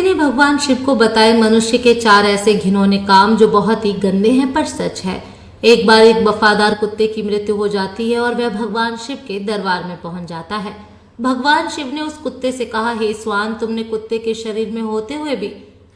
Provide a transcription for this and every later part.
ने भगवान शिव को बताए मनुष्य के 4 ऐसे घिनौने काम जो बहुत ही गंदे हैं पर सच है। एक बार एक वफादार कुत्ते की मृत्यु हो जाती है और वह भगवान शिव के दरबार में पहुंच जाता है। भगवान शिव ने उस कुत्ते से कहा, हे स्वान, तुमने कुत्ते के शरीर में होते हुए भी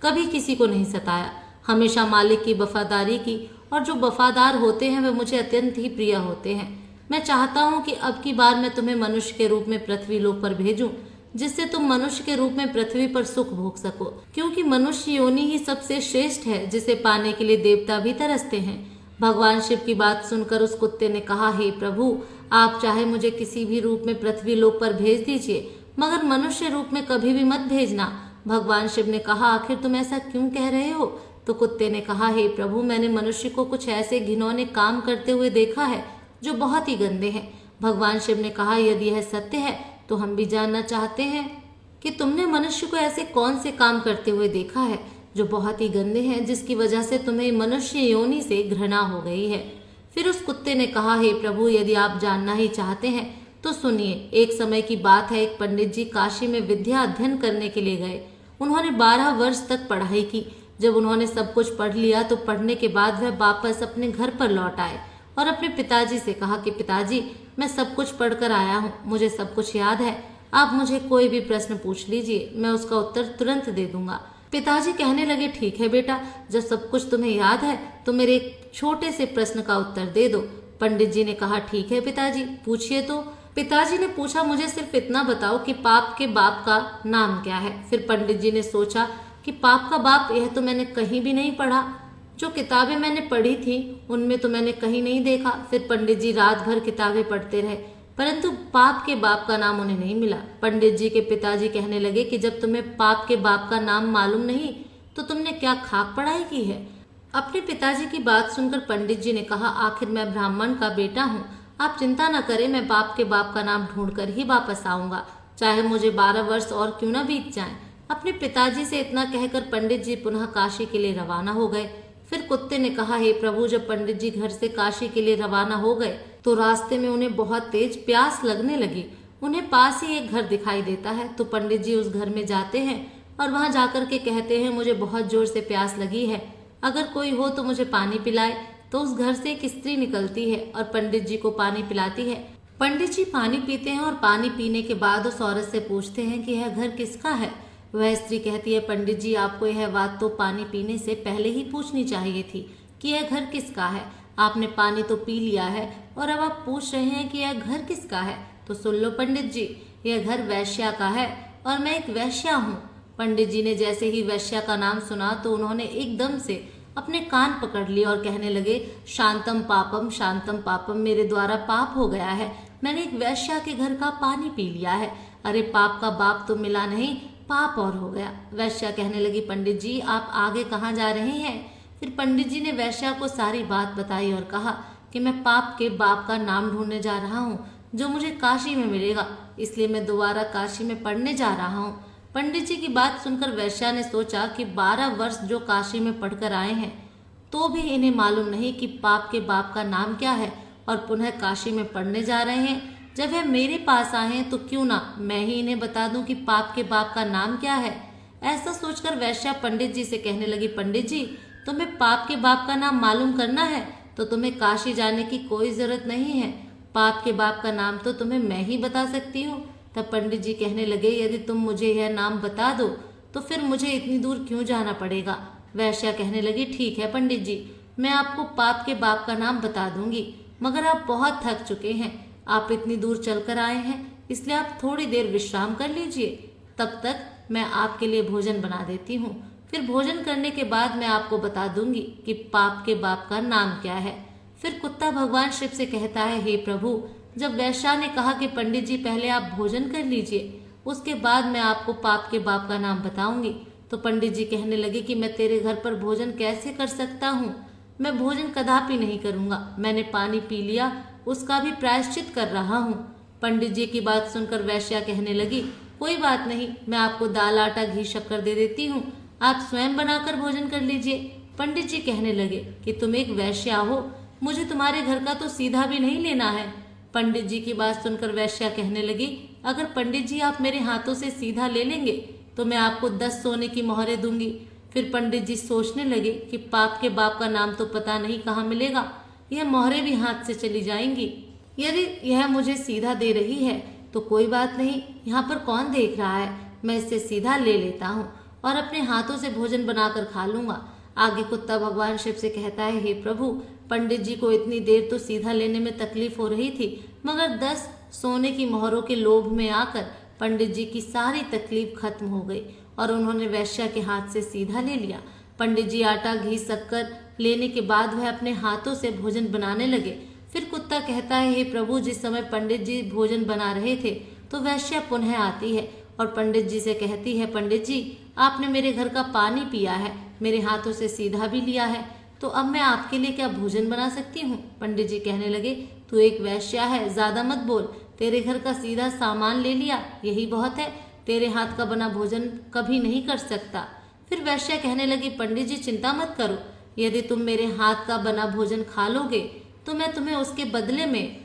कभी किसी को नहीं सताया, हमेशा मालिक की वफादारी की, और जो वफादार होते हैं वे मुझे अत्यंत ही प्रिय होते हैं। मैं चाहता हूँ कि अब की बार मैं तुम्हें मनुष्य के रूप में पृथ्वी लोक पर भेजूं, जिससे तुम मनुष्य के रूप में पृथ्वी पर सुख भोग सको, क्योंकि मनुष्य योनि ही सबसे श्रेष्ठ है, जिसे पाने के लिए देवता भी तरसते हैं। भगवान शिव की बात सुनकर उस कुत्ते ने कहा, हे प्रभु, आप चाहे मुझे किसी भी रूप में पृथ्वी लोक पर भेज दीजिए, मगर मनुष्य रूप में कभी भी मत भेजना। भगवान शिव ने कहा, आखिर तुम ऐसा क्यों कह रहे हो? तो कुत्ते ने कहा, हे प्रभु, मैंने मनुष्य को कुछ ऐसे घिनौने काम करते हुए देखा है जो बहुत ही गंदे हैं। भगवान शिव ने कहा, यदि यह सत्य है तो हम भी जानना चाहते हैं कि तुमने मनुष्य को ऐसे कौन से काम करते हुए देखा है जो बहुत ही गंदे हैं, जिसकी वजह से तुम्हें मनुष्य योनि से घृणा हो गई है। फिर उस कुत्ते ने कहा, हे प्रभु, यदि आप जानना ही चाहते हैं तो सुनिए। एक समय की बात है, एक पंडित जी काशी में विद्या अध्ययन करने के लिए गए। उन्होंने 12 वर्ष तक पढ़ाई की। जब उन्होंने सब कुछ पढ़ लिया तो पढ़ने के बाद वह वापस अपने घर पर लौट आए और अपने पिताजी से कहा कि पिताजी, मैं सब कुछ पढ़कर आया हूँ, मुझे सब कुछ याद है, आप मुझे कोई भी प्रश्न पूछ लीजिए, मैं उसका उत्तर तुरंत दे दूंगा। पिताजी कहने लगे, ठीक है बेटा, जब सब कुछ तुम्हें याद है तो मेरे एक छोटे से प्रश्न का उत्तर दे दो। पंडित जी ने कहा, ठीक है पिताजी, पूछिए। तो पिताजी ने पूछा, मुझे सिर्फ इतना बताओ कि पाप के बाप का नाम क्या है। फिर पंडित जी ने सोचा कि पाप का बाप, यह तो मैंने कहीं भी नहीं पढ़ा, जो किताबें मैंने पढ़ी थी उनमें तो मैंने कहीं नहीं देखा। फिर पंडित जी रात भर किताबें पढ़ते रहे, परंतु पाप के बाप का नाम उन्हें नहीं मिला। पंडित जी के पिताजी कहने लगे कि जब तुम्हें पाप के बाप का नाम मालूम नहीं तो तुमने क्या खाक पढ़ाई की है? अपने पिताजी की बात सुनकर पंडित जी ने कहा, आखिर मैं ब्राह्मण का बेटा हूँ, आप चिंता न करें, मैं पाप के बाप का नाम ढूंढ कर ही वापस आऊंगा, चाहे मुझे 12 वर्ष और क्यों न बीत जाएं। अपने पिताजी से इतना कहकर पंडित जी पुनः काशी के लिए रवाना हो गए। फिर कुत्ते ने कहा, हे प्रभु, जब पंडित जी घर से काशी के लिए रवाना हो गए तो रास्ते में उन्हें बहुत तेज प्यास लगने लगी। उन्हें पास ही एक घर दिखाई देता है तो पंडित जी उस घर में जाते हैं और वहां जाकर के कहते हैं, मुझे बहुत जोर से प्यास लगी है, अगर कोई हो तो मुझे पानी पिलाए। तो उस घर से एक स्त्री निकलती है और पंडित जी को पानी पिलाती है। पंडित जी पानी पीते हैं और पानी पीने के बाद उस औरत से पूछते हैं कि यह घर किसका है। वह स्त्री कहती है, पंडित जी, आपको यह बात तो पानी पीने से पहले ही पूछनी चाहिए थी कि यह घर किसका है। आपने पानी तो पी लिया है और अब आप पूछ रहे हैं कि यह घर किसका है। तो सुन लो पंडित जी, यह घर वैश्या का है और मैं एक वैश्या हूँ। पंडित जी ने जैसे ही वैश्या का नाम सुना तो उन्होंने एकदम से अपने कान पकड़ लिए और कहने लगे, शांतम पापम, मेरे द्वारा पाप हो गया है, मैंने एक वैश्या के घर का पानी पी लिया है। अरे पाप का बाप तो मिला नहीं, पाप और हो गया। वैश्या कहने लगी, पंडित जी आप आगे कहाँ जा रहे हैं? फिर पंडित जी ने वैश्या को सारी बात बताई और कहा कि मैं पाप के बाप का नाम ढूंढने जा रहा हूँ जो मुझे काशी में मिलेगा, इसलिए मैं दोबारा काशी में पढ़ने जा रहा हूँ। पंडित जी की बात सुनकर वैश्या ने सोचा कि 12 वर्ष जो काशी में पढ़कर आए हैं तो भी इन्हें मालूम नहीं कि पाप के बाप का नाम क्या है और पुनः काशी में पढ़ने जा रहे हैं। जब वह मेरे पास आए हैं तो क्यों ना मैं ही इन्हें बता दूं कि पाप के बाप का नाम क्या है। ऐसा सोचकर वैश्या पंडित जी से कहने लगी, पंडित जी, तुम्हें पाप के बाप का नाम मालूम करना है तो तुम्हें काशी जाने की कोई जरूरत नहीं है, पाप के बाप का नाम तो तुम्हें मैं ही बता सकती हूँ। तब पंडित जी कहने लगे, यदि तुम मुझे यह नाम बता दो तो फिर मुझे इतनी दूर क्यों जाना पड़ेगा। वैश्या कहने लगी, ठीक है पंडित जी, मैं आपको पाप के बाप का नाम बता दूंगी, मगर आप बहुत थक चुके हैं, आप इतनी दूर चलकर आए हैं, इसलिए आप थोड़ी देर विश्राम कर लीजिए, तब तक मैं आपके लिए भोजन बना देती हूँ। फिर भोजन करने के बाद मैं आपको बता दूंगी कि पाप के बाप का नाम क्या है। फिर कुत्ता भगवान शिव से कहता है, हे प्रभु, जब वैश्या ने कहा कि पंडित जी पहले आप भोजन कर लीजिए, उसके बाद मैं आपको पाप के बाप का नाम बताऊंगी, तो पंडित जी कहने लगे कि मैं तेरे घर पर भोजन कैसे कर सकता हूँ, मैं भोजन कदापि नहीं करूँगा, मैंने पानी पी लिया, उसका भी प्रायश्चित कर रहा हूँ। पंडित जी की बात सुनकर वैश्या कहने लगी, कोई बात नहीं, मैं आपको दाल आटा घी शक्कर दे देती हूँ, आप स्वयं बनाकर भोजन कर लीजिए। पंडित जी कहने लगे कि तुम एक वैश्या हो, मुझे तुम्हारे घर का तो सीधा भी नहीं लेना है। पंडित जी की बात सुनकर वैश्या कहने लगी, अगर पंडित जी आप मेरे हाथों से सीधा ले लेंगे तो मैं आपको 10 सोने की मोहरें दूंगी। फिर पंडित जी सोचने लगे कि पाप के बाप का नाम तो पता नहीं कहाँ मिलेगा, यह मोहरें भी हाथ से चली जाएंगी। यदि यह मुझे सीधा दे रही है तो कोई बात नहीं, यहाँ पर कौन देख रहा है, मैं इससे सीधा ले लेता हूँ और अपने हाथों से भोजन बनाकर खा लूंगा। आगे कुत्ता भगवान शिव से कहता है, हे प्रभु, पंडित जी को इतनी देर तो सीधा लेने में तकलीफ हो रही थी, मगर 10 सोने की मोहरों के लोभ में आकर पंडित जी की सारी तकलीफ खत्म हो गई और उन्होंने वैश्या के हाथ से सीधा ले लिया। पंडित जी आटा, घी, शक्कर लेने के बाद वह अपने हाथों से भोजन बनाने लगे। फिर कुत्ता कहता है, हे प्रभु, जिस समय पंडित जी भोजन बना रहे थे तो वैश्या पुनः आती है और पंडित जी से कहती है, पंडित जी, आपने मेरे घर का पानी पिया है, मेरे हाथों से सीधा भी लिया है, तो अब मैं आपके लिए क्या भोजन बना सकती हूँ। पंडित जी कहने लगे, तू एक वैश्या है, ज्यादा मत बोल, तेरे घर का सीधा सामान ले लिया, यही बहुत है, तेरे हाथ का बना भोजन कभी नहीं कर सकता। फिर वैश्या कहने लगी, पंडित जी चिंता मत करो, यदि तुम मेरे हाथ का बना भोजन खा लोगे तो मैं तुम्हें उसके बदले में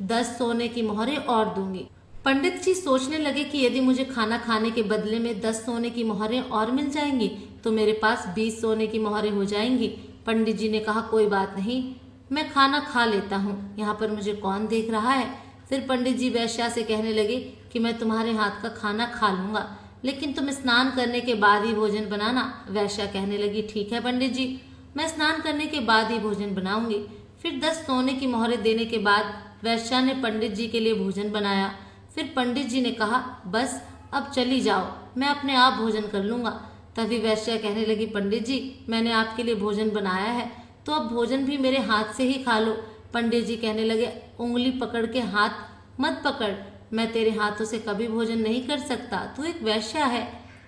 10 सोने की मोहरें और दूंगी। पंडित जी सोचने लगे कि यदि मुझे खाना खाने के बदले में 10 सोने की मोहरें और मिल जाएंगी तो मेरे पास 20 सोने की मोहरें हो जाएंगी। पंडित जी ने कहा, कोई बात नहीं, मैं खाना खा लेता हूँ, यहाँ पर मुझे कौन देख रहा है। फिर पंडित जी वैश्या से कहने लगे कि मैं तुम्हारे हाथ का खाना खा लूंगा, लेकिन तुम स्नान करने के बाद ही भोजन बनाना। वैश्या कहने लगी, ठीक है पंडित जी, मैं स्नान करने के बाद ही भोजन बनाऊंगी। फिर 10 सोने की मोहरें देने के बाद वैश्या ने पंडित जी के लिए भोजन बनाया। फिर पंडित जी ने कहा, बस अब चली जाओ, मैं अपने आप भोजन कर लूंगा। तभी वैश्या कहने लगी, पंडित जी, मैंने आपके लिए भोजन बनाया है तो अब भोजन भी मेरे हाथ से ही खा लो। पंडित जी कहने लगे, उंगली पकड़ के हाथ मत पकड़, मैं तेरे हाथों से कभी भोजन नहीं कर सकता, तू एक वैश्या है।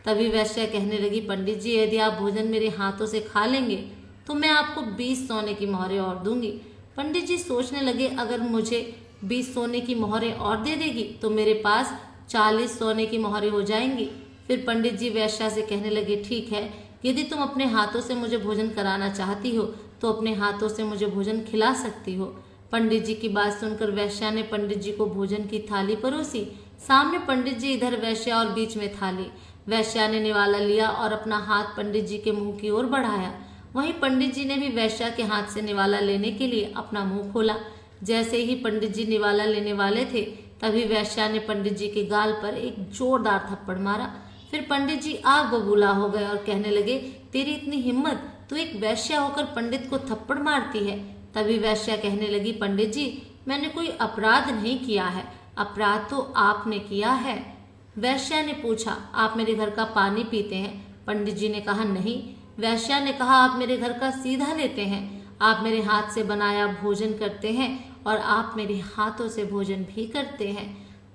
तभी वैश्या कहने लगी, पंडित जी, यदि आप भोजन मेरे हाथों से खा लेंगे तो मैं आपको 20 सोने की मोहरें और दूंगी। पंडित जी सोचने लगे, अगर मुझे 20 सोने की मोहरें और दे देगी तो मेरे पास 40 सोने की मोहरें हो जाएंगी। फिर पंडित जी वैश्या से कहने लगे, ठीक है, यदि तुम अपने हाथों से मुझे भोजन कराना चाहती हो तो अपने हाथों से मुझे भोजन खिला सकती हो। पंडित जी की बात सुनकर वैश्या ने पंडित जी को भोजन की थाली परोसी। सामने पंडित जी, इधर वैश्या और बीच में थाली। वैश्या ने निवाला लिया और अपना हाथ पंडित जी के मुंह की ओर बढ़ाया। वहीं पंडित जी ने भी वैश्या के हाथ से निवाला लेने के लिए अपना मुंह खोला। जैसे ही पंडित जी निवाला लेने वाले थे तभी वैश्या ने पंडित जी के गाल पर एक जोरदार थप्पड़ मारा। फिर पंडित जी आग बबूला हो गए और कहने लगे, तेरी इतनी हिम्मत, तू एक वैश्या होकर पंडित को थप्पड़ मारती है। तभी वैश्या कहने लगी, पंडित जी, मैंने कोई अपराध नहीं किया है, अपराध तो आपने किया है। वैश्या ने पूछा, आप मेरे घर का पानी पीते हैं? पंडित जी ने कहा, नहीं। वैश्या ने कहा, आप मेरे घर का सीधा लेते हैं, आप मेरे हाथ से बनाया भोजन करते हैं और आप मेरे हाथों से भोजन भी करते हैं।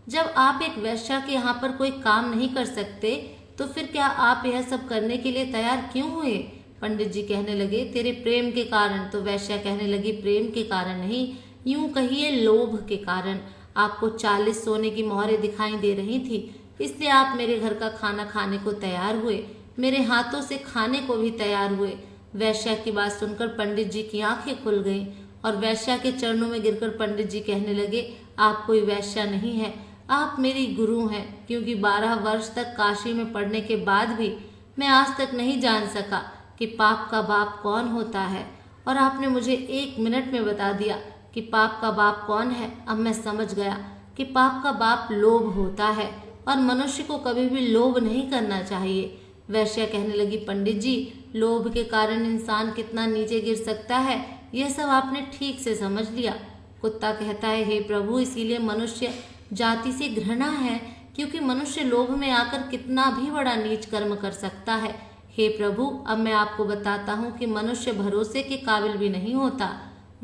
जब आप एक वैश्या के यहाँ पर कोई काम नहीं कर सकते तो फिर क्या आप यह सब करने के लिए तैयार क्यों हुए? पंडित जी कहने लगे, तेरे प्रेम के कारण। तो वैश्या कहने लगी, प्रेम के कारण नहीं, यूं कहिए लोभ के कारण। आपको 40 सोने की मोहरें दिखाई दे रही थी, इसलिए आप मेरे घर का खाना खाने को तैयार हुए, मेरे हाथों से खाने को भी तैयार हुए। वैश्या की बात सुनकर पंडित जी की आंखें खुल गईं और वैश्या के चरणों में गिरकर पंडित जी कहने लगे, आप कोई वैश्या नहीं है, आप मेरी गुरु हैं, क्योंकि 12 वर्ष तक काशी में पढ़ने के बाद भी मैं आज तक नहीं जान सका कि पाप का बाप कौन होता है, और आपने मुझे 1 मिनट में बता दिया कि पाप का बाप कौन है। अब मैं समझ गया कि पाप का बाप लोभ होता है और मनुष्य को कभी भी लोभ नहीं करना चाहिए। वैश्या कहने लगी, पंडित जी, लोभ के कारण इंसान कितना नीचे गिर सकता है, यह सब आपने ठीक से समझ लिया। कुत्ता कहता है, हे प्रभु, इसीलिए मनुष्य जाति से घृणा है, क्योंकि मनुष्य लोभ में आकर कितना भी बड़ा नीच कर्म कर सकता है। हे प्रभु, अब मैं आपको बताता हूँ कि मनुष्य भरोसे के काबिल भी नहीं होता,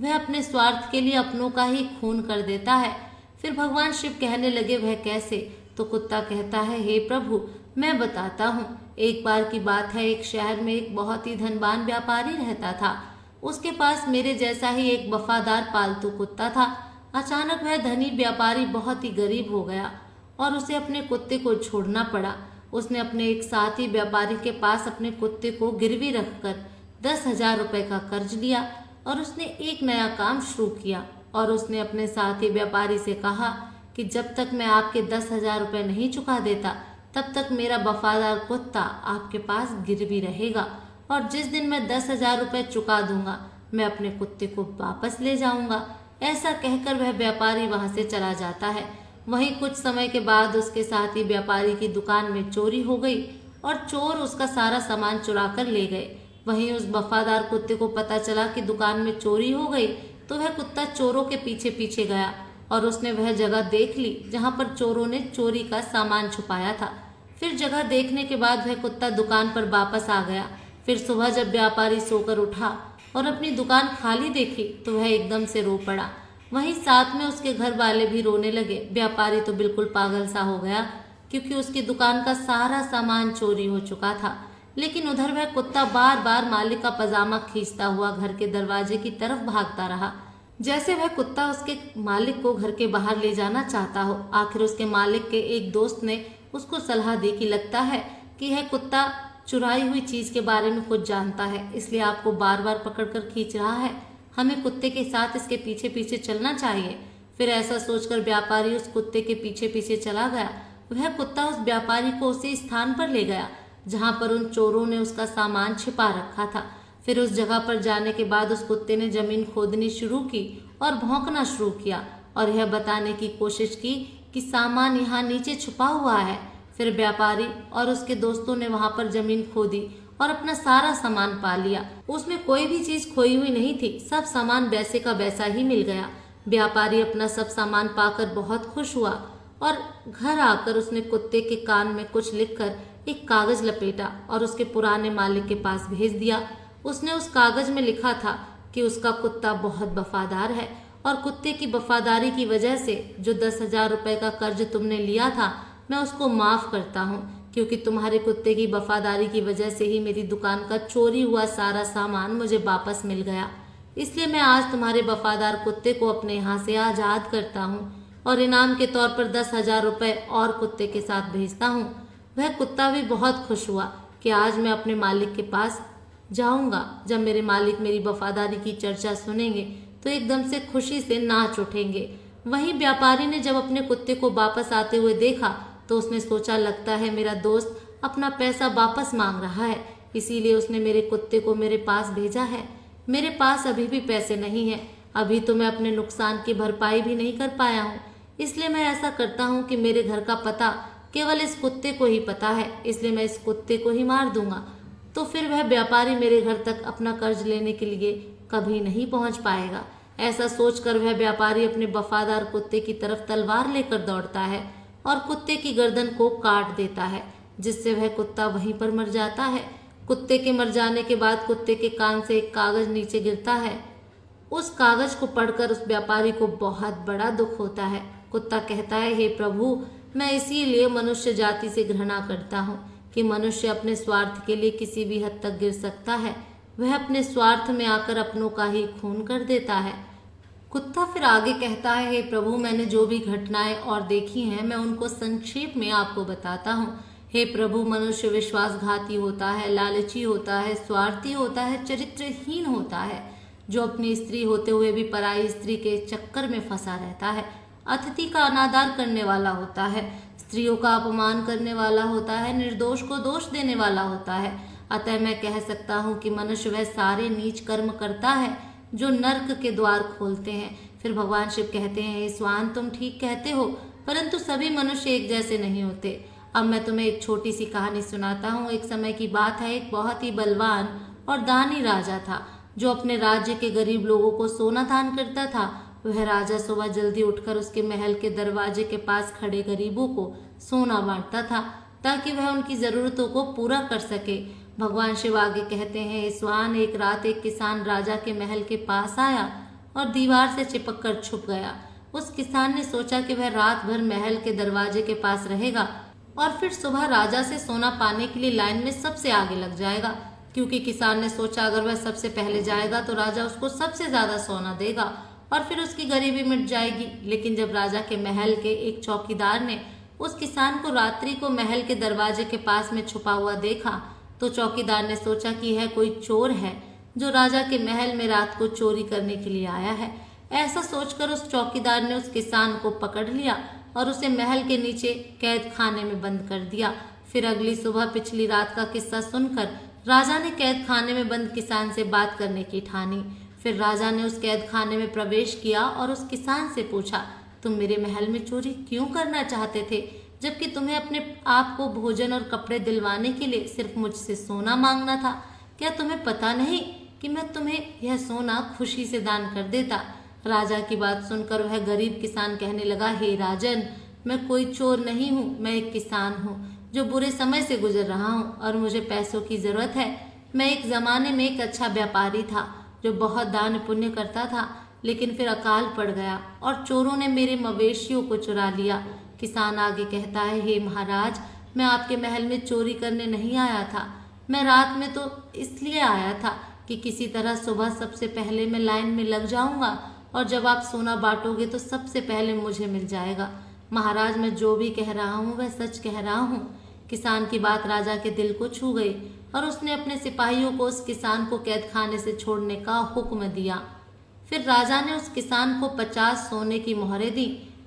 वह अपने स्वार्थ के लिए अपनों का ही खून कर देता है। फिर भगवान शिव कहने लगे, वह कैसे? तो कुत्ता कहता है, हे प्रभु, मैं बताता हूँ। एक बार की बात है, एक शहर में एक बहुत ही धनवान व्यापारी रहता था। उसके पास मेरे जैसा ही एक वफादार पालतू कुत्ता था। अचानक वह धनी व्यापारी बहुत ही गरीब हो गया और उसे अपने कुत्ते को छोड़ना पड़ा। उसने अपने एक साथी व्यापारी के पास अपने कुत्ते को गिरवी रखकर 10,000 रुपए का कर्ज लिया और उसने एक नया काम शुरू किया। और उसने अपने साथी व्यापारी से कहा कि जब तक मैं आपके 10,000 रुपए नहीं चुका देता तब तक मेरा वफादार कुत्ता आपके पास गिरवी रहेगा और जिस दिन मैं 10,000 रुपये चुका दूंगा मैं अपने कुत्ते को वापस ले जाऊंगा। ऐसा कहकर वह व्यापारी वहां से चला जाता है। वहीं कुछ समय के बाद उसके साथ ही व्यापारी की दुकान में चोरी हो गई और चोर उसका सारा सामान चुरा कर ले गए। वहीं उस वफादार कुत्ते को पता चला कि दुकान में चोरी हो गई तो वह कुत्ता चोरों के पीछे पीछे गया और उसने वह जगह देख ली जहां पर चोरों ने चोरी का सामान छुपाया था। फिर जगह देखने के बाद वह कुत्ता दुकान पर वापस आ गया। फिर सुबह जब व्यापारी सोकर उठा और अपनी दुकान खाली देखी तो वह एकदम से रो पड़ा। वहीं साथ में उसके घर वाले भी रोने लगे। व्यापारी तो बिल्कुल पागल सा हो गया क्योंकि उसकी दुकान का सारा सामान चोरी हो चुका था। लेकिन उधर वह कुत्ता बार बार मालिक का पजामा खींचता हुआ घर के दरवाजे की तरफ भागता रहा, जैसे वह कुत्ता उसके मालिक को घर के बाहर ले जाना चाहता हो। आखिर उसके मालिक के एक दोस्त ने उसको सलाह दी कि लगता है कि यह कुत्ता चुराई हुई चीज के बारे में कुछ जानता है, इसलिए आपको बार बार पकड़कर खींच रहा है। हमें कुत्ते के साथ इसके पीछे पीछे चलना चाहिए। फिर ऐसा सोचकर व्यापारी उस कुत्ते के पीछे पीछे चला गया। वह कुत्ता उस व्यापारी को उसी स्थान पर ले गया जहां पर उन चोरों ने उसका सामान छिपा रखा था। फिर उस जगह पर जाने के बाद उस कुत्ते ने जमीन खोदनी शुरू की और भौंकना शुरू किया और यह बताने की कोशिश की कि सामान यहाँ नीचे छुपा हुआ है। फिर व्यापारी और उसके दोस्तों ने वहां पर जमीन खोदी और अपना सारा सामान पा लिया। उसमें कोई भी चीज खोई हुई नहीं थी, सब सामान वैसे का वैसा ही मिल गया। व्यापारी अपना सब सामान पाकर बहुत खुश हुआ और घर आकर उसने कुत्ते के कान में कुछ लिखकर एक कागज लपेटा और उसके पुराने मालिक के पास भेज दिया। उसने उस कागज में लिखा था कि उसका कुत्ता बहुत वफादार है और कुत्ते की वफादारी की वजह से जो 10,000 रुपए का कर्ज तुमने लिया था मैं उसको माफ करता हूँ, क्योंकि तुम्हारे कुत्ते की वफादारी की वजह से ही मेरी दुकान का चोरी हुआ सारा सामान मुझे वापस मिल गया। इसलिए मैं आज तुम्हारे वफादार कुत्ते को अपने यहाँ से आजाद करता हूँ और इनाम के तौर पर 10,000 रुपए और कुत्ते के साथ भेजता हूँ। वह कुत्ता भी बहुत खुश हुआ कि आज मैं अपने मालिक के पास जाऊंगा। जब मेरे मालिक मेरी वफादारी की चर्चा सुनेंगे तो एकदम से खुशी से नाच उठेंगे। वहीं व्यापारी ने जब अपने कुत्ते को वापस आते हुए देखा तो उसने सोचा लगता है मेरा दोस्त अपना पैसा वापस मांग रहा है, इसीलिए उसने मेरे कुत्ते को मेरे पास भेजा है। मेरे पास अभी भी पैसे नहीं है, अभी तो मैं अपने नुकसान की भरपाई भी नहीं कर पाया हूँ, इसलिए मैं ऐसा करता हूँ कि मेरे घर का पता केवल इस कुत्ते को ही पता है, इसलिए मैं इस कुत्ते को ही मार दूंगा। तो फिर वह व्यापारी मेरे घर तक अपना कर्ज लेने के लिए कभी नहीं पहुंच पाएगा। ऐसा सोचकर वह व्यापारी अपने वफादार कुत्ते की तरफ तलवार लेकर दौड़ता है और कुत्ते की गर्दन को काट देता है, जिससे वह कुत्ता वहीं पर मर जाता है। कुत्ते के मर जाने के बाद कुत्ते के कान से एक कागज नीचे गिरता है। उस कागज को पढ़कर उस व्यापारी को बहुत बड़ा दुख होता है। कुत्ता कहता है, हे प्रभु, मैं इसीलिए मनुष्य जाति से घृणा करता हूँ कि मनुष्य अपने स्वार्थ के लिए किसी भी हद तक गिर सकता है। वह अपने स्वार्थ में आकर अपनों का ही खून कर देता है। कुत्ता फिर आगे कहता है, हे प्रभु, मैंने जो भी घटनाएं और देखी हैं मैं उनको संक्षेप में आपको बताता हूँ। हे प्रभु, मनुष्य विश्वासघाती होता है, लालची होता है, स्वार्थी होता है, चरित्रहीन होता है, जो अपनी स्त्री होते हुए भी पराई स्त्री के चक्कर में फंसा रहता है, अतिथि का अनादर करने वाला होता है, स्त्रियों का अपमान करने वाला होता है, निर्दोष को दोष देने वाला होता है। अतः मैं कह सकता हूँ कि मनुष्य वह सारे नीच कर्म करता है जो नर्क के द्वार खोलते हैं। फिर भगवान शिव कहते हैं, हे स्वान, तुम ठीक कहते हो, परंतु सभी मनुष्य एक जैसे नहीं होते। अब मैं तुम्हें एक छोटी सी कहानी सुनाता हूँ। एक समय की बात है, एक बहुत ही बलवान और दानी राजा था जो अपने राज्य के गरीब लोगों को सोना दान करता था। वह राजा सुबह जल्दी उठकर उसके महल के दरवाजे के पास खड़े गरीबों को सोना बांटता था ताकि वह उनकी जरूरतों को पूरा कर सके। भगवान शिव आगे कहते हैं, स्वान, एक रात एक किसान राजा के महल के पास आया और दीवार से चिपक कर छुप गया। उस किसान ने सोचा कि वह रात भर महल के दरवाजे के पास रहेगा और फिर सुबह राजा से सोना पाने के लिए लाइन में सबसे आगे लग जाएगा, क्योंकि किसान ने सोचा अगर वह सबसे पहले जाएगा तो राजा उसको सबसे ज्यादा सोना देगा और फिर उसकी गरीबी मिट जाएगी। लेकिन जब राजा के महल के एक चौकीदार ने उस किसान को रात्रि को महल के दरवाजे के पास में छुपा हुआ देखा तो चौकीदार ने सोचा कि यह कोई चोर है जो राजा के महल में रात को चोरी करने के लिए आया है। ऐसा सोचकर उस चौकीदार ने उस किसान को पकड़ लिया और उसे महल के नीचे कैद खाने में बंद कर दिया। फिर अगली सुबह पिछली रात का किस्सा सुनकर राजा ने कैद खाने में बंद किसान से बात करने की ठानी। फिर राजा ने उस कैद खाने में प्रवेश किया और उस किसान से पूछा, तुम मेरे महल में चोरी क्यों करना चाहते थे, जबकि तुम्हें अपने आप को भोजन और कपड़े दिलवाने के लिए सिर्फ मुझसे सोना मांगना था। क्या तुम्हें पता नहीं कि मैं तुम्हें यह सोना खुशी से दान कर देता। राजा की बात सुनकर वह गरीब किसान कहने लगा, हे राजन, मैं कोई चोर नहीं हूँ, मैं एक किसान हूँ जो बुरे समय से गुजर रहा हूँ और मुझे पैसों की जरूरत है। मैं एक जमाने में एक अच्छा व्यापारी था जो बहुत दान पुण्य करता था, लेकिन फिर अकाल पड़ गया और चोरों ने मेरे मवेशियों को चुरा लिया। किसान आगे कहता है, हे महाराज, मैं आपके महल में चोरी करने नहीं आया था। मैं रात में तो इसलिए आया था कि किसी तरह सुबह सबसे पहले मैं लाइन में लग जाऊंगा और जब आप सोना बांटोगे तो सबसे पहले मुझे मिल जाएगा। महाराज, मैं जो भी कह रहा हूँ वह सच कह रहा हूँ। किसान की बात राजा के दिल को छू गई और उसने अपने सिपाहियों को उस किसान को कैद खाने से छोड़ने का हुक्म दिया। फिर राजा ने उस किसान को 50 सोने की मोहरें दी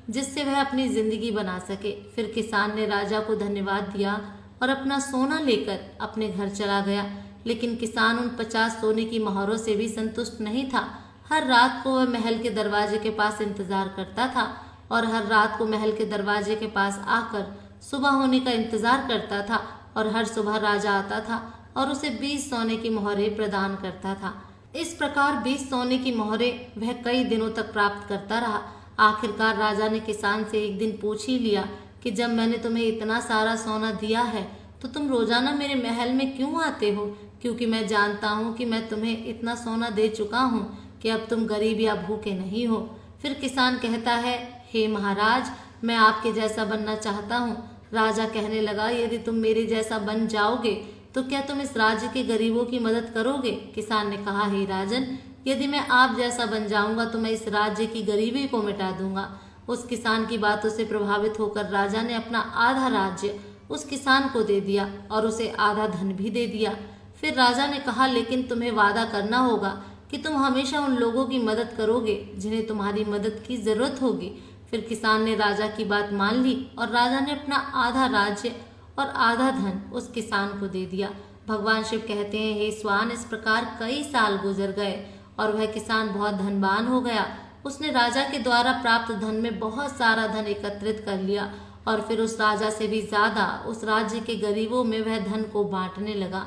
जिससे वह अपनी जिंदगी बना सके। फिर किसान ने राजा को धन्यवाद दिया और अपना सोना लेकर अपने घर चला गया। लेकिन किसान उन 50 सोने की मोहरों से भी संतुष्ट नहीं था। हर रात को वह महल के दरवाजे के पास इंतजार करता था और हर रात को महल के दरवाजे के पास आकर सुबह होने का इंतजार करता था और हर सुबह राजा आता था और उसे 20 सोने की मोहरें प्रदान करता था। इस प्रकार 20 सोने की मोहरें वह कई दिनों तक प्राप्त करता रहा। आखिरकार राजा ने किसान से एक दिन पूछ ही लिया कि जब मैंने तुम्हें इतना सारा सोना दिया है तो तुम रोजाना मेरे महल में क्यों आते हो, क्योंकि मैं जानता हूँ कि मैं तुम्हें इतना सोना दे चुका हूँ कि अब तुम गरीब या भूखे नहीं हो। फिर किसान कहता है, हे महाराज, मैं आपके जैसा बनना चाहता हूँ। राजा कहने लगा, यदि तुम मेरे जैसा बन जाओगे तो क्या तुम इस राज्य के गरीबों की मदद करोगे। किसान ने कहा, हे राजन, यदि मैं आप जैसा बन जाऊंगा तो मैं इस राज्य की गरीबी को मिटा दूंगा। उस किसान की बातों से प्रभावित होकर राजा ने अपना आधा राज्य उस किसान को दे दिया और उसे आधा धन भी दे दिया। फिर राजा ने कहा, लेकिन तुम्हें वादा करना होगा कि तुम हमेशा उन लोगों की मदद करोगे जिन्हें तुम्हारी मदद की जरूरत होगी। फिर किसान ने राजा की बात मान ली और राजा ने अपना आधा राज्य और आधा धन उस किसान को दे दिया। भगवान शिव कहते हैं, हे स्वान, इस प्रकार कई साल गुजर गए और वह किसान बहुत धनवान हो गया। उसने राजा के द्वारा प्राप्त धन में बहुत सारा धन एकत्रित कर लिया और फिर उस राजा से भी ज्यादा उस राज्य के गरीबों में वह धन को बांटने लगा।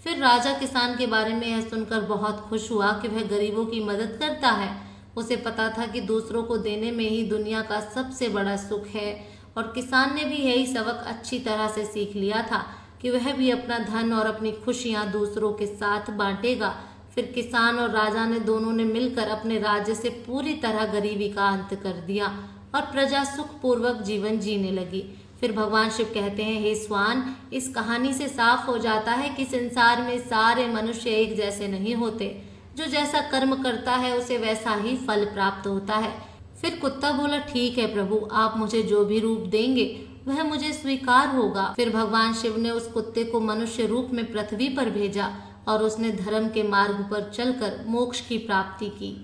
फिर राजा किसान के बारे में यह सुनकर बहुत खुश हुआ कि वह गरीबों की मदद करता है। उसे पता था कि दूसरों को देने में ही दुनिया का सबसे बड़ा सुख है और किसान ने भी यही सबक अच्छी तरह से सीख लिया था कि वह भी अपना धन और अपनी खुशियां दूसरों के साथ बांटेगा। फिर किसान और राजा ने दोनों ने मिलकर अपने राज्य से पूरी तरह गरीबी का अंत कर दिया और प्रजा सुखपूर्वक जीवन जीने लगी। फिर भगवान शिव कहते हैं, हे स्वान, इस कहानी से साफ हो जाता है कि संसार में सारे मनुष्य एक जैसे नहीं होते। जो जैसा कर्म करता है उसे वैसा ही फल प्राप्त होता है। फिर कुत्ता बोला, ठीक है प्रभु, आप मुझे जो भी रूप देंगे वह मुझे स्वीकार होगा। फिर भगवान शिव ने उस कुत्ते को मनुष्य रूप में पृथ्वी पर भेजा और उसने धर्म के मार्ग पर चलकर मोक्ष की प्राप्ति की।